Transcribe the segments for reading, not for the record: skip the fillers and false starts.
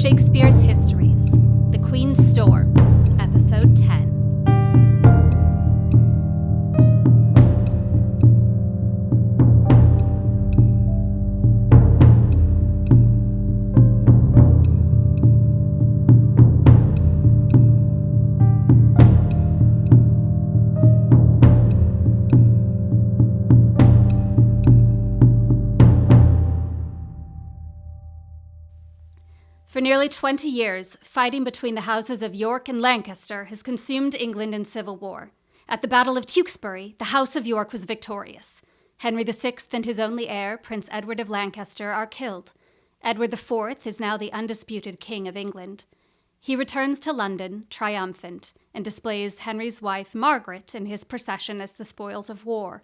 Shakespeare's Histories, The Queen's Store, Episode 10. For nearly 20 years, fighting between the houses of York and Lancaster has consumed England in civil war. At the Battle of Tewkesbury, the House of York was victorious. Henry VI and his only heir, Prince Edward of Lancaster, are killed. Edward IV is now the undisputed King of England. He returns to London, triumphant, and displays Henry's wife, Margaret, in his procession as the spoils of war.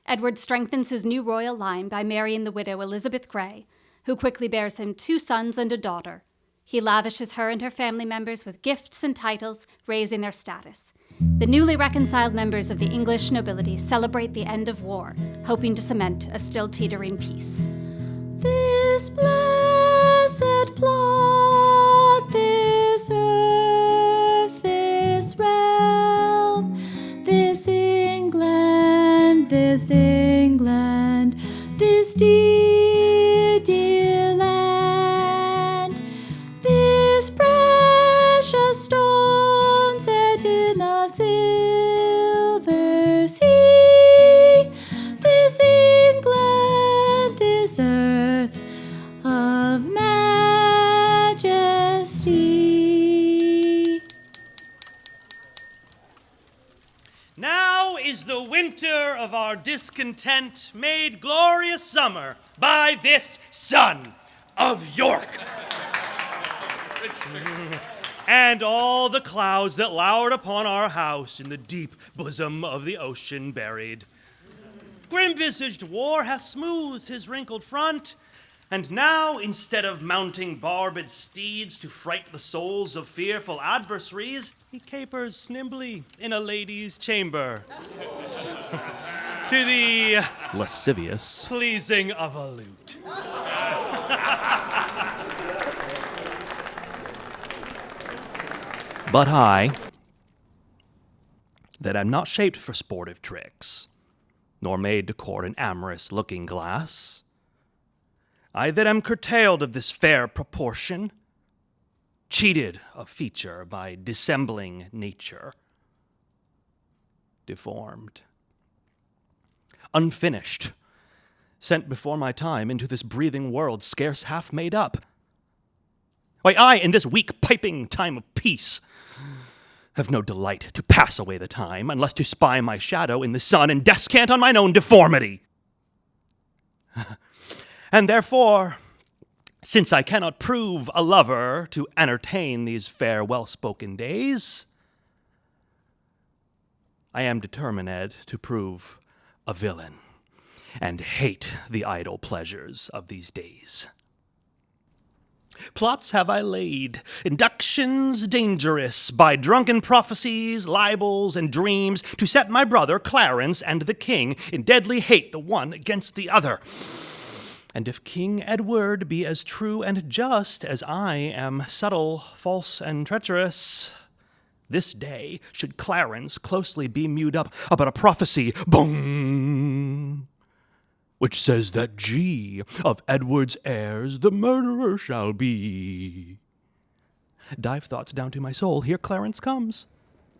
Edward strengthens his new royal line by marrying the widow Elizabeth Grey, who quickly bears him 2 sons and a daughter. He lavishes her and her family members with gifts and titles, raising their status. The newly reconciled members of the English nobility celebrate the end of war, hoping to cement a still teetering peace. This blessed plot, this earth, this realm, this England, this dear, dear land, this precious stone set in the silver sea, this England, this earth of majesty. Now is the winter of our discontent made glorious summer by this son of York. And all the clouds that lowered upon our house in the deep bosom of the ocean buried. Grim-visaged war hath smoothed his wrinkled front, and now, instead of mounting barbed steeds to fright the souls of fearful adversaries, he capers nimbly in a lady's chamber. To the lascivious pleasing of a lute. But I, that am not shaped for sportive tricks, nor made to court an amorous looking glass, I that am curtailed of this fair proportion, cheated of feature by dissembling nature, deformed, unfinished, sent before my time into this breathing world scarce half made up. Why, I, in this weak piping time of peace, have no delight to pass away the time, unless to spy my shadow in the sun and descant on mine own deformity. And therefore, since I cannot prove a lover to entertain these fair well-spoken days, I am determined to prove a villain, and hate the idle pleasures of these days. Plots have I laid, inductions dangerous, by drunken prophecies, libels, and dreams, to set my brother Clarence and the king in deadly hate the one against the other. And if King Edward be as true and just as I am subtle, false, and treacherous, this day should Clarence closely be mewed up about a prophecy, boom, which says that G of Edward's heirs the murderer shall be. Dive thoughts down to my soul, here Clarence comes.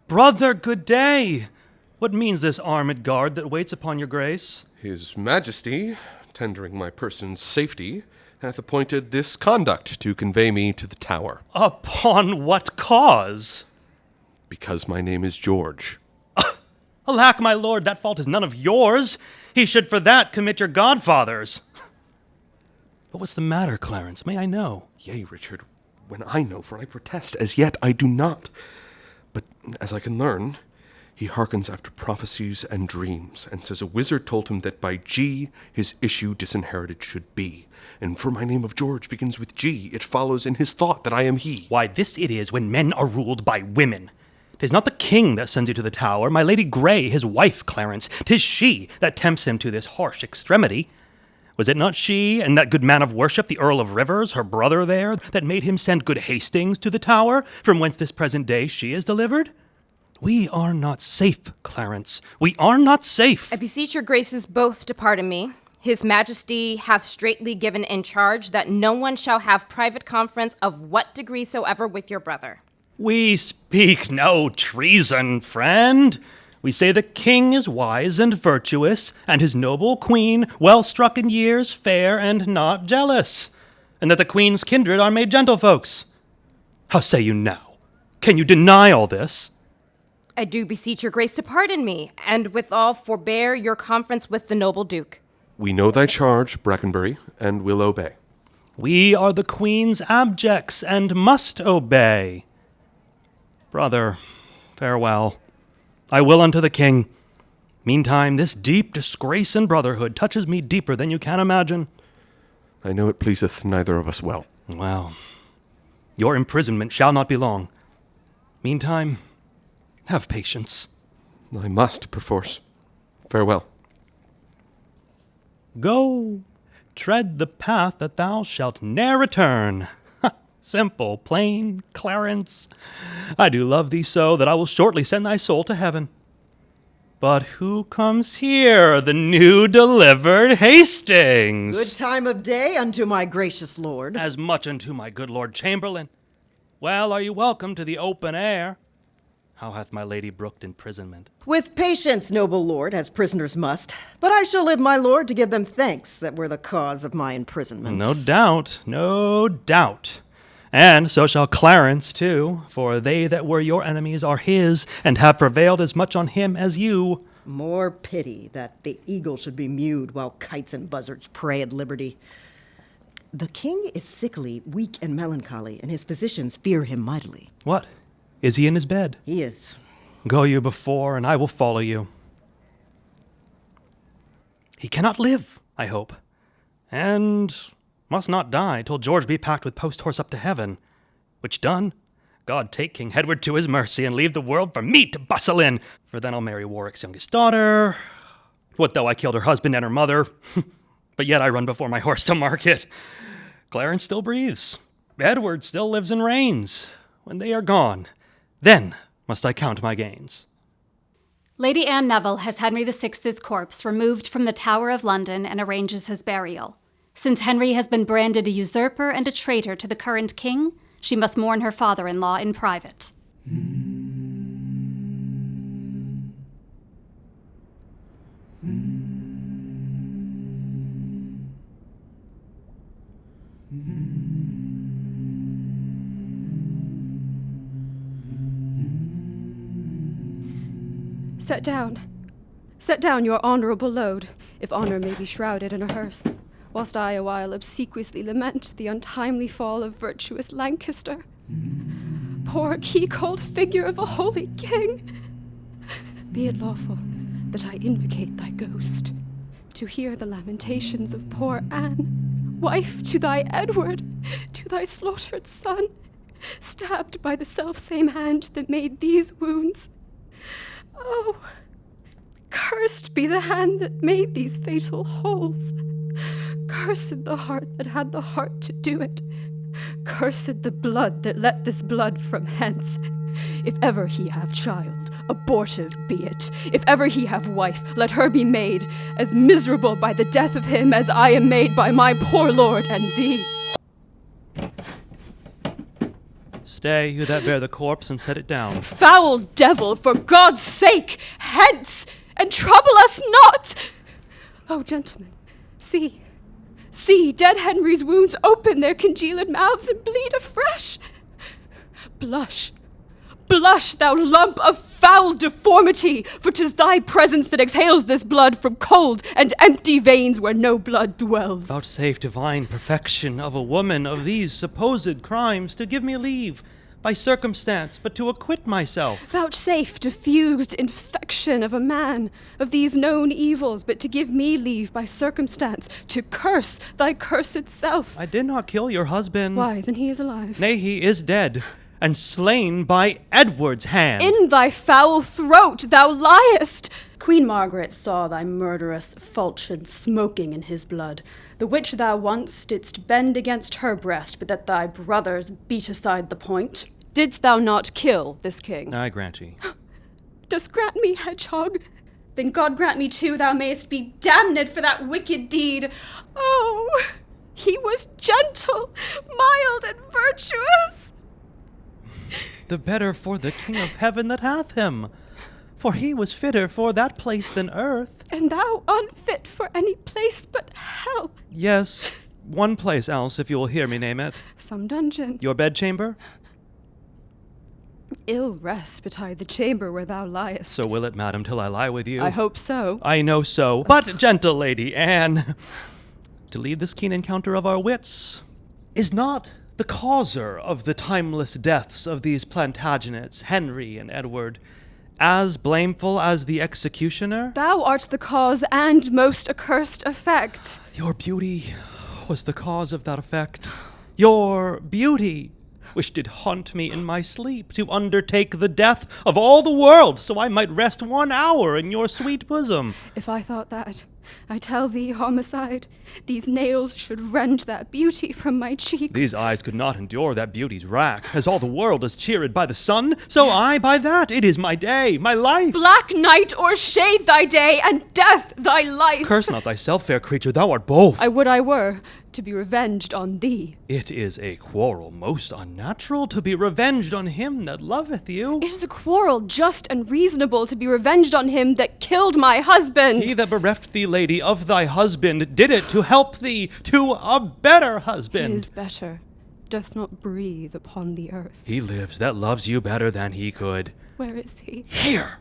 Brother, good day! What means this armed guard that waits upon your grace? His Majesty, tendering my person's safety, hath appointed this conduct to convey me to the Tower. Upon what cause? Because my name is George. Alack, my lord, that fault is none of yours. He should for that commit your godfathers. But what's the matter, Clarence? May I know? Yea, Richard, when I know, for I protest, as yet I do not. But as I can learn, he hearkens after prophecies and dreams, and says a wizard told him that by G his issue disinherited should be. And for my name of George begins with G, it follows in his thought that I am he. Why, this it is when men are ruled by women. 'Tis not the king that sends you to the Tower, my Lady Grey, his wife, Clarence. 'Tis she that tempts him to this harsh extremity. Was it not she and that good man of worship, the Earl of Rivers, her brother there, that made him send good Hastings to the Tower, from whence this present day she is delivered? We are not safe, Clarence. We are not safe. I beseech your graces both to pardon me. His Majesty hath straitly given in charge that no one shall have private conference of what degree soever with your brother. We speak no treason, friend. We say the king is wise and virtuous, and his noble queen, well struck in years, fair and not jealous, and that the queen's kindred are made gentlefolks. How say you now? Can you deny all this? I do beseech your grace to pardon me, and withal forbear your conference with the noble duke. We know thy charge, Brakenbury, and will obey. We are the queen's abjects, and must obey. Brother, farewell. I will unto the king. Meantime, this deep disgrace in brotherhood touches me deeper than you can imagine. I know it pleaseth neither of us well. Well, your imprisonment shall not be long. Meantime, have patience. I must, perforce. Farewell. Go, tread the path that thou shalt ne'er return. Simple, plain, Clarence. I do love thee so that I will shortly send thy soul to heaven. But who comes here? The new delivered Hastings. Good time of day unto my gracious lord. As much unto my good Lord Chamberlain. Well, are you welcome to the open air? How hath my lady brooked imprisonment? With patience, noble lord, as prisoners must. But I shall live, my lord, to give them thanks that were the cause of my imprisonment. No doubt, no doubt. And so shall Clarence, too, for they that were your enemies are his, and have prevailed as much on him as you. More pity that the eagle should be mewed while kites and buzzards prey at liberty. The king is sickly, weak, and melancholy, and his physicians fear him mightily. What? Is he in his bed? He is. Go you before, and I will follow you. He cannot live, I hope, and must not die till George be packed with post-horse up to heaven. Which done, God take King Edward to his mercy, and leave the world for me to bustle in, for then I'll marry Warwick's youngest daughter. What though I killed her husband and her mother? But yet I run before my horse to market. Clarence still breathes. Edward still lives and reigns. When they are gone, then must I count my gains. Lady Anne Neville has Henry VI's corpse removed from the Tower of London and arranges his burial. Since Henry has been branded a usurper and a traitor to the current king, she must mourn her father-in-law in private. Set down your honourable load, if honour may be shrouded in a hearse, whilst I awhile obsequiously lament the untimely fall of virtuous Lancaster. Poor key-cold figure of a holy king! Be it lawful that I invocate thy ghost, to hear the lamentations of poor Anne, wife to thy Edward, to thy slaughtered son, stabbed by the self-same hand that made these wounds. Oh, cursed be the hand that made these fatal holes. Cursed the heart that had the heart to do it. Cursed the blood that let this blood from hence. If ever he have child, abortive be it. If ever he have wife, let her be made as miserable by the death of him as I am made by my poor lord and thee. Stay, you that bear the corpse, and set it down. Foul devil, for God's sake, hence, and trouble us not! Oh, gentlemen, see, dead Henry's wounds open their congealed mouths and bleed afresh. Blush, thou lump of foul deformity, for 'tis thy presence that exhales this blood from cold and empty veins where no blood dwells. Vouchsafe divine perfection of a woman of these supposed crimes to give me leave, by circumstance, but to acquit myself. Vouchsafe diffused infection of a man of these known evils, but to give me leave by circumstance to curse thy cursed self. I did not kill your husband. Why, then he is alive. Nay, he is dead, and slain by Edward's hand. In thy foul throat thou liest. Queen Margaret saw thy murderous falchion smoking in his blood, the which thou once didst bend against her breast, but that thy brothers beat aside the point. Didst thou not kill this king? I grant ye. Dost grant me, hedgehog? Then God grant me too thou mayest be damned for that wicked deed. Oh, he was gentle, mild, and virtuous. The better for the King of Heaven that hath him. For he was fitter for that place than earth. And thou unfit for any place but hell. Yes, one place else, if you will hear me name it. Some dungeon. Your bedchamber? Ill rest betide the chamber where thou liest. So will it, madam, till I lie with you. I hope so. I know so. But, gentle Lady Anne, to leave this keen encounter of our wits, is not the causer of the timeless deaths of these Plantagenets, Henry and Edward, as blameful as the executioner? Thou art the cause and most accursed effect. Your beauty was the cause of that effect. Your beauty, which did haunt me in my sleep to undertake the death of all the world, so I might rest 1 hour in your sweet bosom. If I thought that, I tell thee, homicide, these nails should rend that beauty from my cheeks. These eyes could not endure that beauty's rack. As all the world is cheered by the sun, so I by that. It is my day, my life. Black night o'ershade thy day, and death thy life. Curse not thyself, fair creature, thou art both. I would I were, to be revenged on thee. It is a quarrel most unnatural to be revenged on him that loveth you. It is a quarrel just and reasonable to be revenged on him that killed my husband. He that bereft thee, lady, of thy husband, did it to help thee to a better husband. His better doth not breathe upon the earth. He lives that loves you better than he could. Where is he? Here!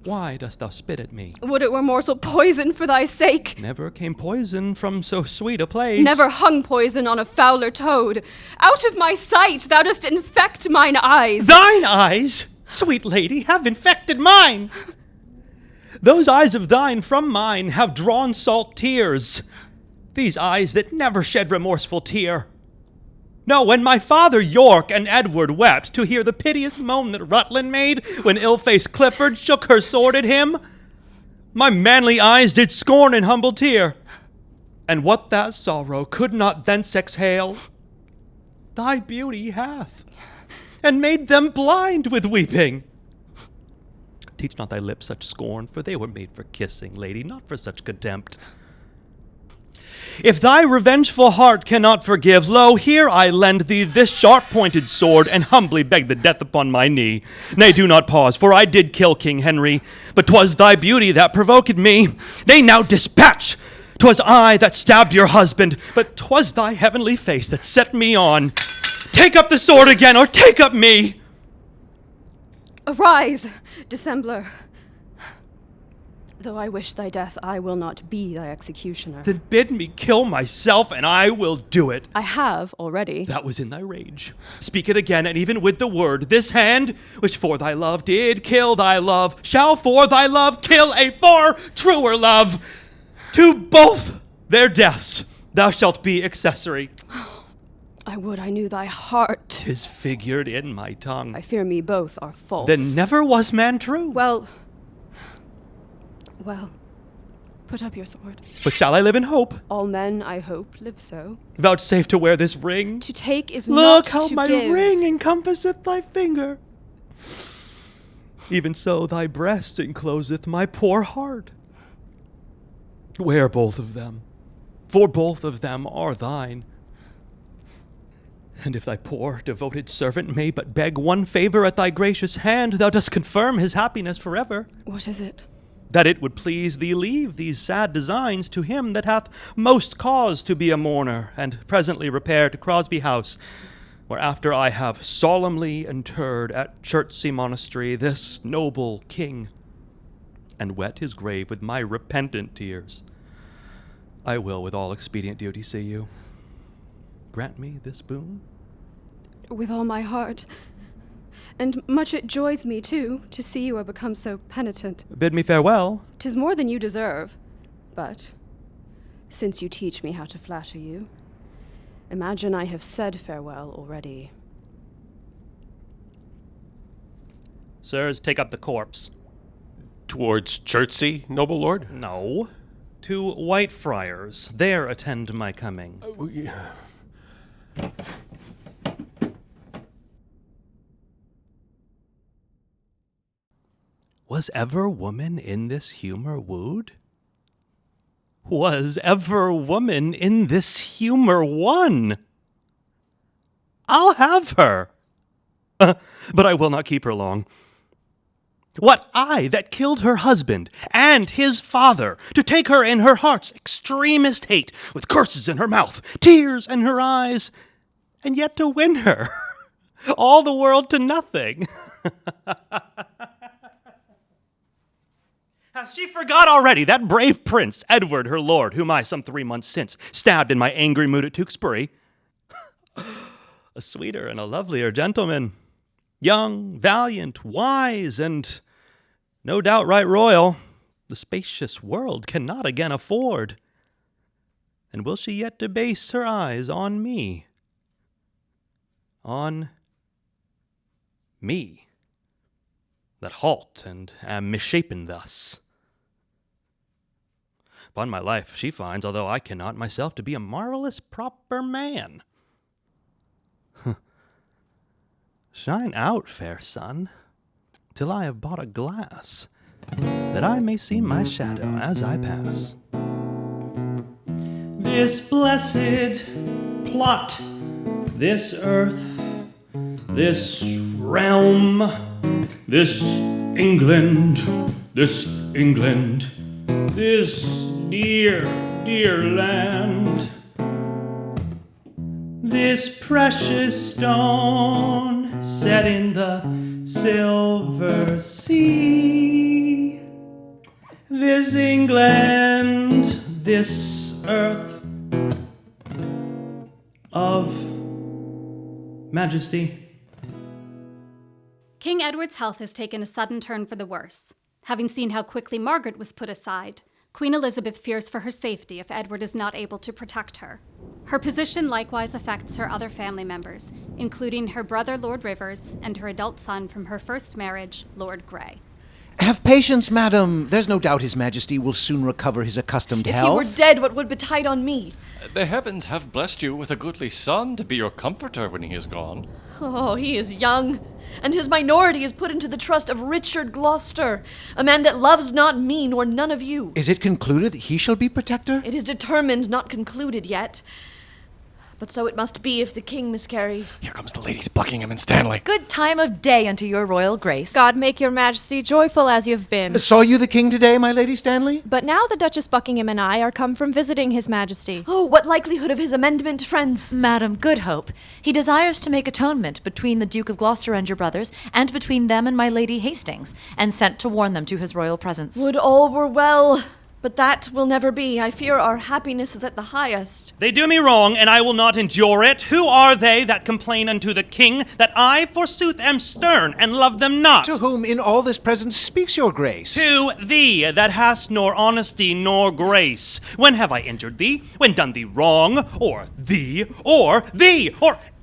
Why dost thou spit at me? Would it were mortal poison for thy sake. Never came poison from so sweet a place. Never hung poison on a fouler toad. Out of my sight thou dost infect mine eyes. Thine eyes, sweet lady, have infected mine. Those eyes of thine from mine have drawn salt tears. These eyes that never shed remorseful tear. No, when my father York and Edward wept to hear the piteous moan that Rutland made when ill-faced Clifford shook her sword at him, my manly eyes did scorn and humble tear. And what that sorrow could not thence exhale, thy beauty hath, and made them blind with weeping. Teach not thy lips such scorn, for they were made for kissing, lady, not for such contempt. If thy revengeful heart cannot forgive, lo, here I lend thee this sharp-pointed sword, and humbly beg the death upon my knee. Nay, do not pause, for I did kill King Henry, but 'twas thy beauty that provoked me. Nay, now dispatch! 'Twas I that stabbed your husband, but 'twas thy heavenly face that set me on. Take up the sword again, or take up me! Arise, dissembler. Though I wish thy death, I will not be thy executioner. Then bid me kill myself, and I will do it. I have already. That was in thy rage. Speak it again, and even with the word, this hand, which for thy love did kill thy love, shall for thy love kill a far truer love. To both their deaths thou shalt be accessory. I would I knew thy heart. 'Tis figured in my tongue. I fear me both are false. Then never was man true. Well, put up your sword. But shall I live in hope? All men, I hope, live so. Vouchsafe to wear this ring. To take is Look not how to my give. ring encompasseth thy finger. Even so thy breast encloseth my poor heart. Wear both of them, for both of them are thine. And if thy poor, devoted servant may but beg one favor at thy gracious hand, thou dost confirm his happiness forever. What is it? That it would please thee leave these sad designs to him that hath most cause to be a mourner, and presently repair to Crosby House, where after I have solemnly interred at Chertsey Monastery this noble king, and wet his grave with my repentant tears, I will with all expedient duty see you. Grant me this boon? With all my heart. And much it joys me, too, to see you are become so penitent. Bid me farewell. 'Tis more than you deserve. But, since you teach me how to flatter you, imagine I have said farewell already. Sirs, take up the corpse. Towards Chertsey, noble lord? No. To Whitefriars. There attend my coming. Was ever woman in this humor wooed? Was ever woman in this humor won? I'll have her. But I will not keep her long. What I that killed her husband and his father, to take her in her heart's extremest hate, with curses in her mouth, tears in her eyes, and yet to win her, all the world to nothing. Hath she forgot already that brave prince, Edward her lord, whom I some 3 months since stabbed in my angry mood at Tewkesbury? A sweeter and a lovelier gentleman, young, valiant, wise, and no doubt right royal, the spacious world cannot again afford. And will she yet debase her eyes on me? On me, that halt and am misshapen thus? Upon my life, she finds, although I cannot myself, to be a marvelous proper man. Shine out, fair sun, till I have bought a glass, that I may see my shadow as I pass. This blessed plot, this earth, this realm, this England, this dear, dear land, this precious stone set in the silver sea, this England, this earth of majesty. King Edward's health has taken a sudden turn for the worse. Having seen how quickly Margaret was put aside, Queen Elizabeth fears for her safety if Edward is not able to protect her. Her position likewise affects her other family members, including her brother Lord Rivers and her adult son from her first marriage, Lord Grey. Have patience, madam. There's no doubt His Majesty will soon recover his accustomed health. If he were dead, what would betide on me? The heavens have blessed you with a goodly son to be your comforter when he is gone. Oh, he is young, and his minority is put into the trust of Richard Gloucester, a man that loves not me nor none of you. Is it concluded that he shall be protector? It is determined, not concluded yet. But so it must be if the king miscarry. Here comes the ladies Buckingham and Stanley. Good time of day unto your royal grace. God make your majesty joyful as you've been. Saw you the king today, my lady Stanley? But now the Duchess Buckingham and I are come from visiting his majesty. Oh, what likelihood of his amendment, friends? Madam, good hope. He desires to make atonement between the Duke of Gloucester and your brothers, and between them and my lady Hastings, and sent to warn them to his royal presence. Would all were well. But that will never be. I fear our happiness is at the highest. They do me wrong, and I will not endure it. Who are they that complain unto the king, that I, forsooth, am stern, and love them not? To whom in all this presence speaks your grace? To thee, that hast nor honesty nor grace. When have I injured thee? When done thee wrong? Or thee, or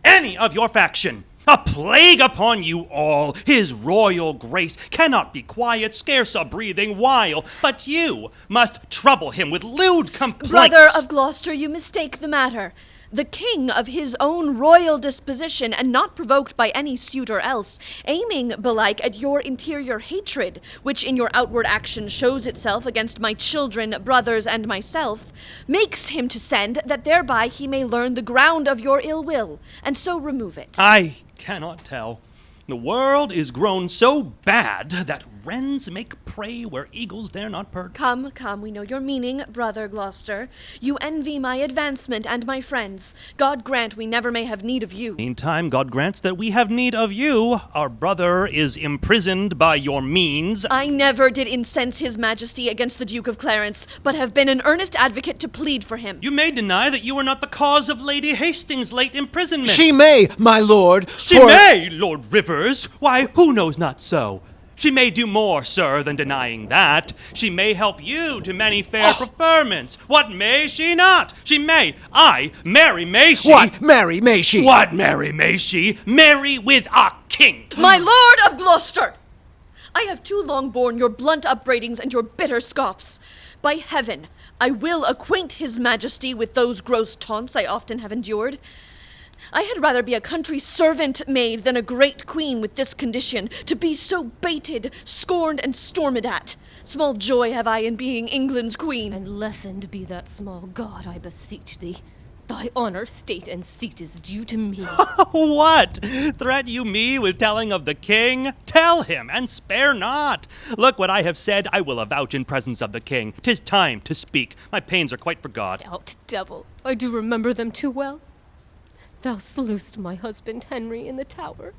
any of your faction? A plague upon you all! His royal grace cannot be quiet, scarce a breathing while, but you must trouble him with lewd complaints. Brother of Gloucester, you mistake the matter. The king of his own royal disposition, and not provoked by any suitor else, aiming, belike, at your interior hatred, which in your outward action shows itself against my children, brothers, and myself, makes him to send, that thereby he may learn the ground of your ill will, and so remove it. I cannot tell. The world is grown so bad that wrens make prey where eagles dare not perch. Come, we know your meaning, brother Gloucester. You envy my advancement and my friends. God grant we never may have need of you. Meantime, God grants that we have need of you. Our brother is imprisoned by your means. I never did incense his majesty against the Duke of Clarence, but have been an earnest advocate to plead for him. You may deny that you were not the cause of Lady Hastings' late imprisonment. She may, my lord. She may, Lord Rivers. Why, who knows not so? She may do more, sir, than denying that. She may help you to many fair preferments. What may she not? She may. Aye, marry may she. What, marry may she? What, marry may she? Marry with a king. My lord of Gloucester! I have too long borne your blunt upbraidings and your bitter scoffs. By heaven, I will acquaint his majesty with those gross taunts I often have endured. I had rather be a country servant maid than a great queen with this condition, to be so baited, scorned, and stormed at. Small joy have I in being England's queen. And lessened be that small god, I beseech thee. Thy honor, state, and seat is due to me. What? Threat you me with telling of the king? Tell him, and spare not. Look what I have said, I will avouch in presence of the king. 'Tis time to speak. My pains are quite forgot. Out, devil, I do remember them too well. Thou slewest my husband Henry in the Tower,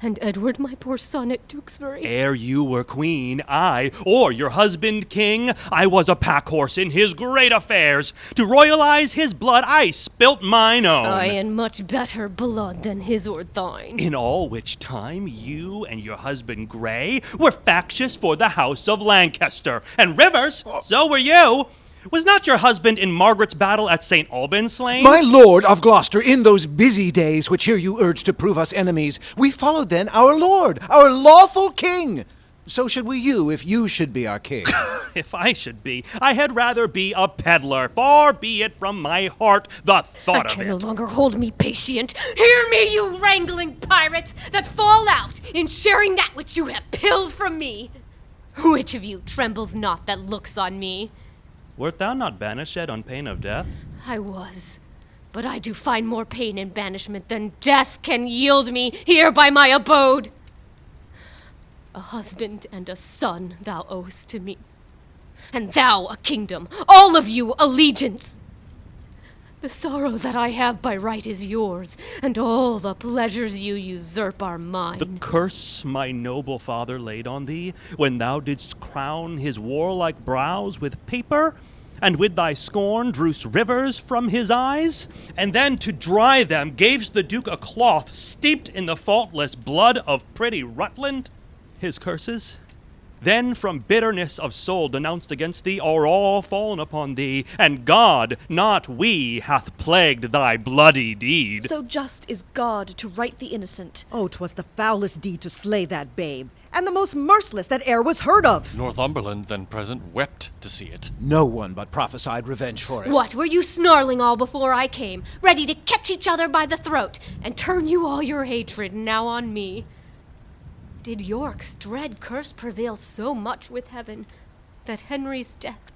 and Edward my poor son at Tewkesbury. Ere you were queen, I, or your husband king, I was a pack-horse in his great affairs. To royalize his blood, I spilt mine own. I in much better blood than his or thine. In all which time, you and your husband Grey were factious for the house of Lancaster. And Rivers, so were you. Was not your husband in Margaret's battle at St. Albans slain? My lord of Gloucester, in those busy days which here you urge to prove us enemies, we followed then our lord, our lawful king. So should we you, if you should be our king. If I should be, I had rather be a peddler. Far be it from my heart the thought I of can it. no longer hold me patient. Hear me, you wrangling pirates, that fall out in sharing that which you have pilled from me. Which of you trembles not that looks on me? Wert thou not banished on pain of death? I was, but I do find more pain in banishment than death can yield me here by my abode. A husband and a son thou owest to me, and thou a kingdom, all of you allegiance. The sorrow that I have by right is yours, and all the pleasures you usurp are mine. The curse my noble father laid on thee, when thou didst crown his warlike brows with paper, and with thy scorn drewst rivers from his eyes, and then to dry them gavest the Duke a cloth steeped in the faultless blood of pretty Rutland, his curses, then from bitterness of soul denounced against thee are all fallen upon thee, and God, not we, hath plagued thy bloody deed. So just is God to right the innocent. Oh, 'twas the foulest deed to slay that babe, and the most merciless that e'er was heard of. Northumberland, then present, wept to see it. No one but prophesied revenge for it. What, were you snarling all before I came, ready to catch each other by the throat, and turn you all your hatred now on me? Did York's dread curse prevail so much with heaven, that Henry's death,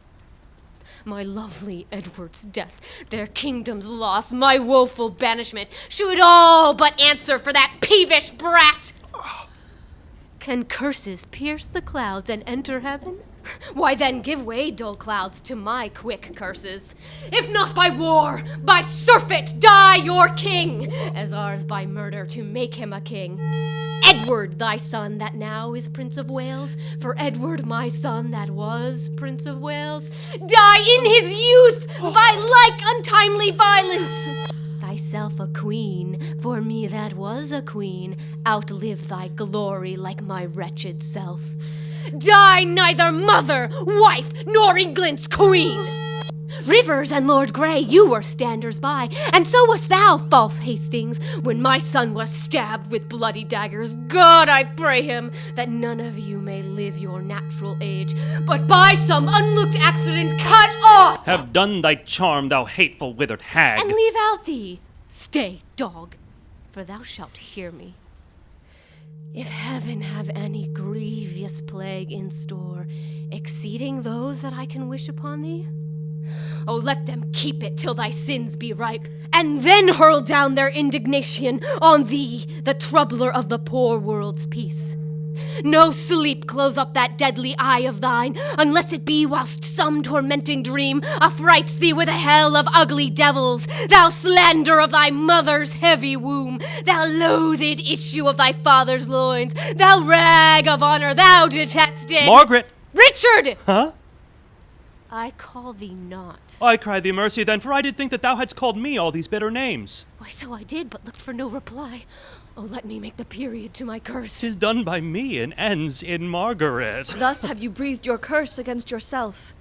my lovely Edward's death, their kingdom's loss, my woeful banishment, should all but answer for that peevish brat? Can curses pierce the clouds and enter heaven? Why then give way, dull clouds, to my quick curses. If not by war, by surfeit die your king, as ours by murder to make him a king. Edward, thy son that now is Prince of Wales, for Edward, my son that was Prince of Wales, die in his youth by like untimely violence. Thyself a queen, for me that was a queen, outlive thy glory like my wretched self. Die neither mother, wife, nor England's queen! Rivers and Lord Grey, you were standers by, and so wast thou, false Hastings, when my son was stabbed with bloody daggers. God, I pray him, that none of you may live your natural age, but by some unlooked accident cut off! Have done thy charm, thou hateful withered hag. And leave out thee. Stay, dog, for thou shalt hear me. If heaven have any grievous plague in store, exceeding those that I can wish upon thee, oh, let them keep it till thy sins be ripe, and then hurl down their indignation on thee, the troubler of the poor world's peace. No sleep close up that deadly eye of thine, unless it be whilst some tormenting dream affrights thee with a hell of ugly devils, thou slander of thy mother's heavy womb, thou loathed issue of thy father's loins, thou rag of honor, thou detested... Margaret! Richard! Huh? I call thee not. I cry thee mercy then, for I did think that thou hadst called me all these bitter names. Why, so I did, but looked for no reply. Oh, let me make the period to my curse. 'Tis done by me and ends in Margaret. Thus have you breathed your curse against yourself.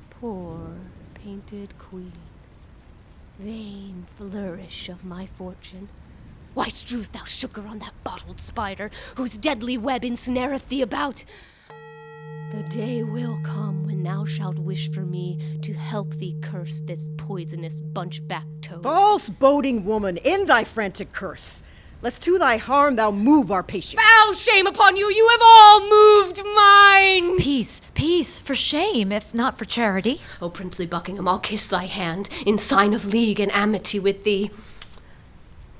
Poor painted queen, vain flourish of my fortune, Why strewest thou sugar on that bottled spider, whose deadly web ensnareth thee about? The day will come when thou shalt wish for me to help thee curse this poisonous bunchback toad. False boding woman, in thy frantic curse, lest to thy harm thou move our patience. Foul shame upon you! You have all moved mine! Peace, peace, for shame, if not for charity. O princely Buckingham, I'll kiss thy hand, in sign of league and amity with thee.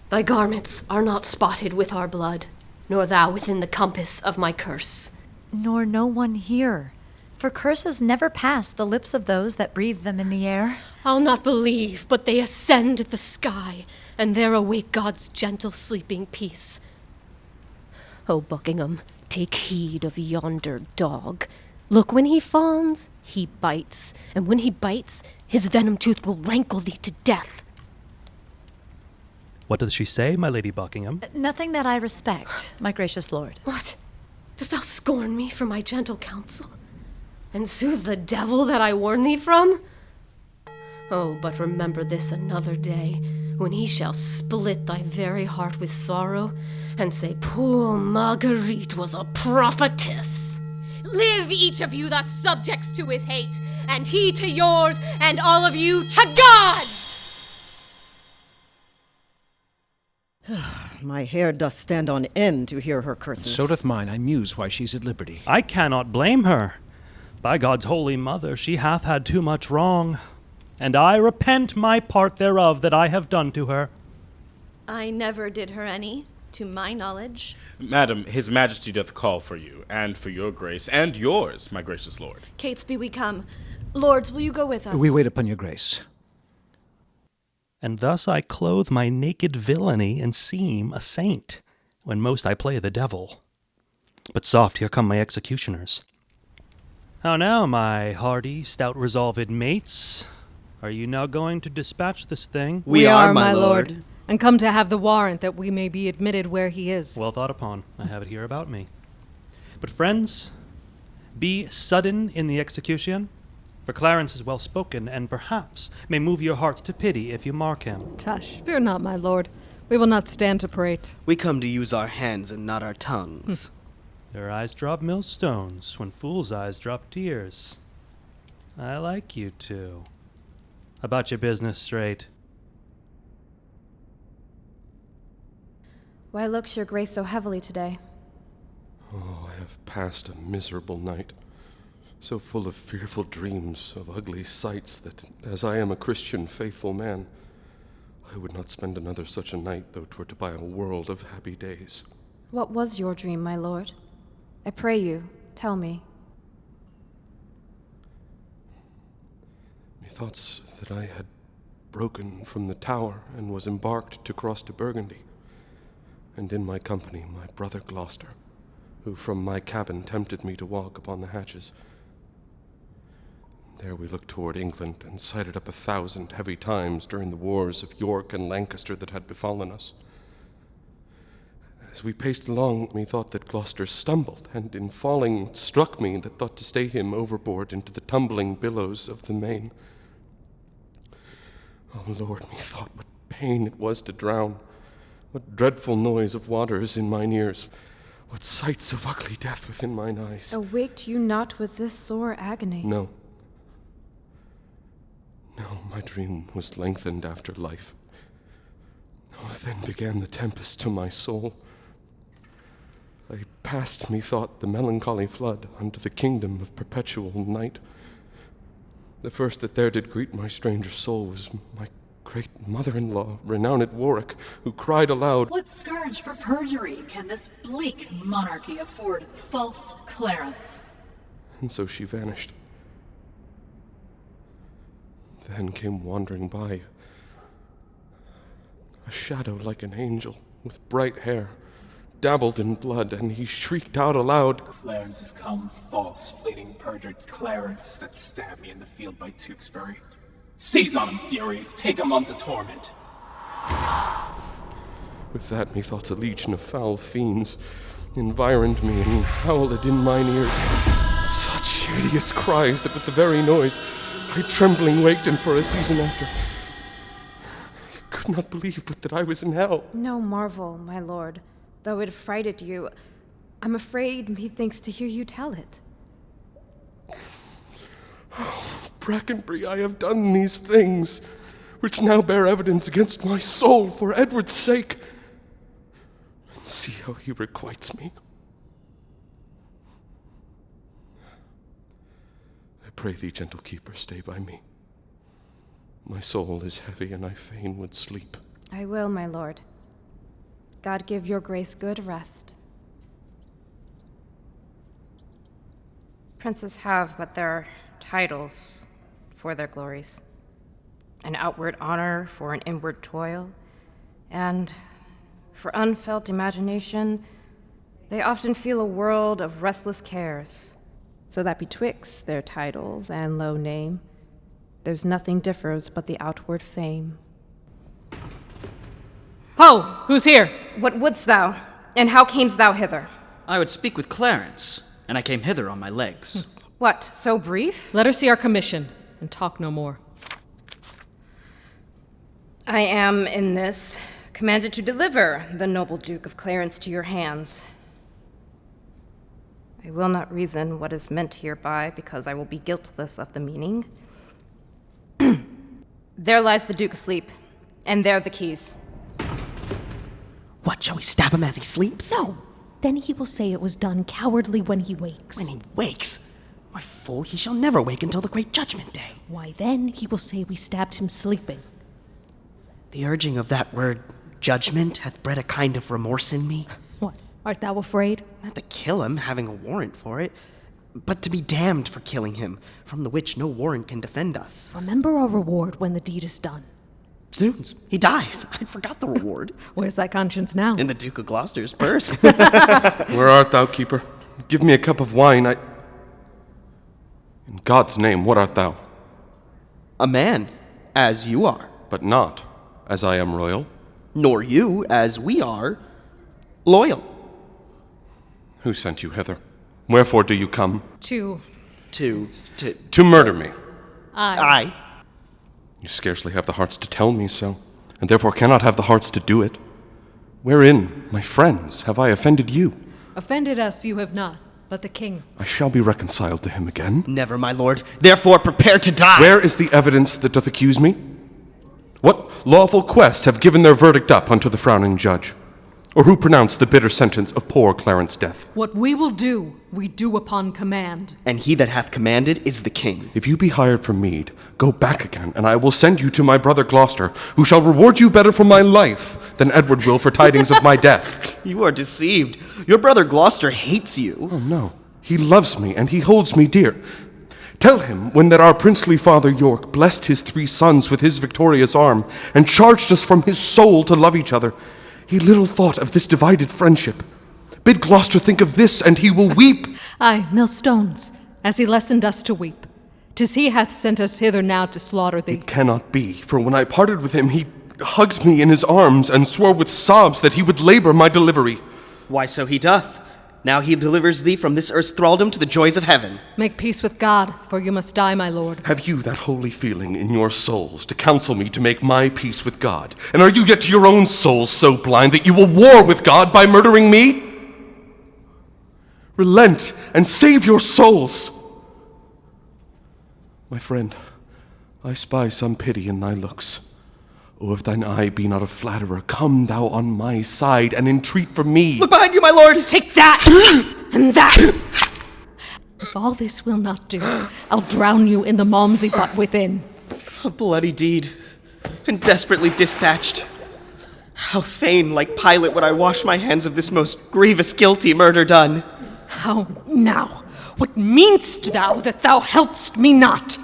Thy garments are not spotted with our blood, nor thou within the compass of my curse. Nor no one here, for curses never pass the lips of those that breathe them in the air. I'll not believe, but they ascend the sky, and there awake God's gentle sleeping peace. O Buckingham, take heed of yonder dog. Look, when he fawns, he bites, and when he bites, his venom tooth will rankle thee to death. What does she say, my Lady Buckingham? Nothing that I respect, my gracious lord. What? Dost thou scorn me for my gentle counsel, and soothe the devil that I warn thee from? Oh, but remember this another day, when he shall split thy very heart with sorrow, and say, poor Marguerite was a prophetess. Live each of you thus subjects to his hate, and he to yours, and all of you to God's! My hair doth stand on end to hear her curses. So doth mine. I muse why she's at liberty. I cannot blame her. By God's holy mother, she hath had too much wrong, and I repent my part thereof that I have done to her. I never did her any, to my knowledge. Madam, his majesty doth call for you, and for your grace, and yours, my gracious lord. Catesby, we come. Lords, will you go with us? We wait upon your grace. And thus I clothe my naked villainy and seem a saint, when most I play the devil. But soft, here come my executioners. How now, my hardy, stout-resolved mates? Are you now going to dispatch this thing? We are, my lord, and come to have the warrant that we may be admitted where he is. Well thought upon. I have it here about me. But friends, be sudden in the execution, for Clarence is well spoken, and perhaps may move your hearts to pity if you mark him. Tush, fear not, my lord. We will not stand to prate. We come to use our hands and not our tongues. Their eyes drop millstones when fools' eyes drop tears. I like you two. About your business straight. Why looks your grace so heavily today? Oh, I have passed a miserable night, so full of fearful dreams, of ugly sights, that, as I am a Christian faithful man, I would not spend another such a night, though 'twere to buy a world of happy days. What was your dream, my lord? I pray you, tell me. Methoughts that I had broken from the tower and was embarked to cross to Burgundy, and in my company my brother Gloucester, who from my cabin tempted me to walk upon the hatches. There we looked toward England and sighted up 1,000 heavy times during the wars of York and Lancaster that had befallen us. As we paced along, methought that Gloucester stumbled, and in falling struck me that thought to stay him overboard into the tumbling billows of the main. Oh Lord, methought what pain it was to drown, what dreadful noise of waters in mine ears, what sights of ugly death within mine eyes. Awaked you not with this sore agony? No, my dream was lengthened after life. Oh, then began the tempest to my soul. I passed, methought, the melancholy flood unto the kingdom of perpetual night. The first that there did greet my stranger soul was my great mother-in-law, renowned Warwick, who cried aloud, "What scourge for perjury can this bleak monarchy afford false Clarence?" And so she vanished. Then came wandering by a shadow like an angel, with bright hair, dabbled in blood, and he shrieked out aloud, "Clarence is come, false, fleeting, perjured Clarence that stabbed me in the field by Tewkesbury. Seize on him, furies, take him unto torment." With that, methought a legion of foul fiends environed me and howled in mine ears such hideous cries that with the very noise I trembling waked, and for a season after could not believe but that I was in hell. No marvel, my lord. Though it frighted you, I'm afraid methinks to hear you tell it. Brakenbury, I have done these things, which now bear evidence against my soul for Edward's sake. And see how he requites me. I pray thee, gentle keeper, stay by me. My soul is heavy, and I fain would sleep. I will, my lord. God give your grace good rest. Princes have but their titles for their glories, an outward honor for an inward toil, and for unfelt imagination, they often feel a world of restless cares, so that betwixt their titles and low name, there's nothing differs but the outward fame. Ho! Who's here? What wouldst thou, and how camest thou hither? I would speak with Clarence, and I came hither on my legs. What, so brief? Let her see our commission, and talk no more. I am, in this, commanded to deliver the noble Duke of Clarence to your hands. I will not reason what is meant hereby, because I will be guiltless of the meaning. There lies the Duke asleep, and there the keys. What, shall we stab him as he sleeps? No. Then he will say it was done cowardly when he wakes. When he wakes? Why, fool, he shall never wake until the great judgment day. Why, then he will say we stabbed him sleeping. The urging of that word, judgment, hath bred a kind of remorse in me. What, art thou afraid? Not to kill him, having a warrant for it, but to be damned for killing him, from the which no warrant can defend us. Remember our reward when the deed is done. Zoons, he dies. I'd forgot the reward. Where's that conscience now? In the Duke of Gloucester's purse. Where art thou, keeper? Give me a cup of wine. In God's name, what art thou? A man, as you are. But not as I am royal. Nor you, as we are, loyal. Who sent you hither? Wherefore do you come? To murder me. Aye. You scarcely have the hearts to tell me so, and therefore cannot have the hearts to do it. Wherein, my friends, have I offended you? Offended us you have not, but the king. I shall be reconciled to him again. Never, my lord. Therefore prepare to die. Where is the evidence that doth accuse me? What lawful quest have given their verdict up unto the frowning judge? Or who pronounced the bitter sentence of poor Clarence's death? What we will do, we do upon command. And he that hath commanded is the king. If you be hired for meed, go back again, and I will send you to my brother Gloucester, who shall reward you better for my life than Edward will for tidings of my death. You are deceived. Your brother Gloucester hates you. Oh, no. He loves me, and he holds me dear. Tell him, when that our princely father York blessed his 3 sons with his victorious arm, and charged us from his soul to love each other, he little thought of this divided friendship. Bid Gloucester think of this, and he will weep. Aye, millstones, as he lessoned us to weep. 'Tis he hath sent us hither now to slaughter thee. It cannot be, for when I parted with him, he hugged me in his arms, and swore with sobs that he would labor my delivery. Why, so he doth. Now he delivers thee from this earth's thraldom to the joys of heaven. Make peace with God, for you must die, my lord. Have you that holy feeling in your souls to counsel me to make my peace with God? And are you yet to your own souls so blind that you will war with God by murdering me? Relent and save your souls. My friend, I spy some pity in thy looks. Oh, if thine eye be not a flatterer, come thou on my side and entreat for me. Look behind you, my lord! Take that! And that! If all this will not do, I'll drown you in the malmsey butt within. A bloody deed, and desperately dispatched. How fain, like Pilate, would I wash my hands of this most grievous guilty murder done. How now? What mean'st thou that thou help'st me not?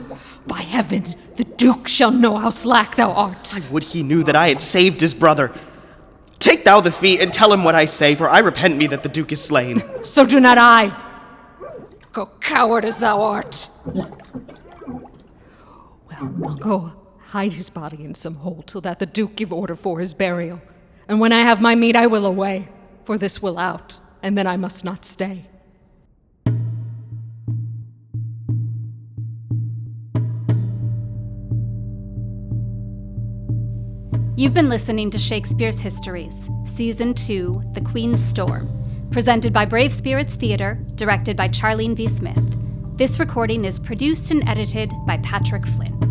By heaven, the Duke shall know how slack thou art. I would he knew that I had saved his brother. Take thou the fee, and tell him what I say, for I repent me that the Duke is slain. So do not I. Go coward as thou art. Well, I'll go hide his body in some hole till that the Duke give order for his burial. And when I have my meat, I will away, for this will out, and then I must not stay. You've been listening to Shakespeare's Histories, Season 2, The Queen's Storm, presented by Brave Spirits Theatre, directed by Charlene V. Smith. This recording is produced and edited by Patrick Flynn.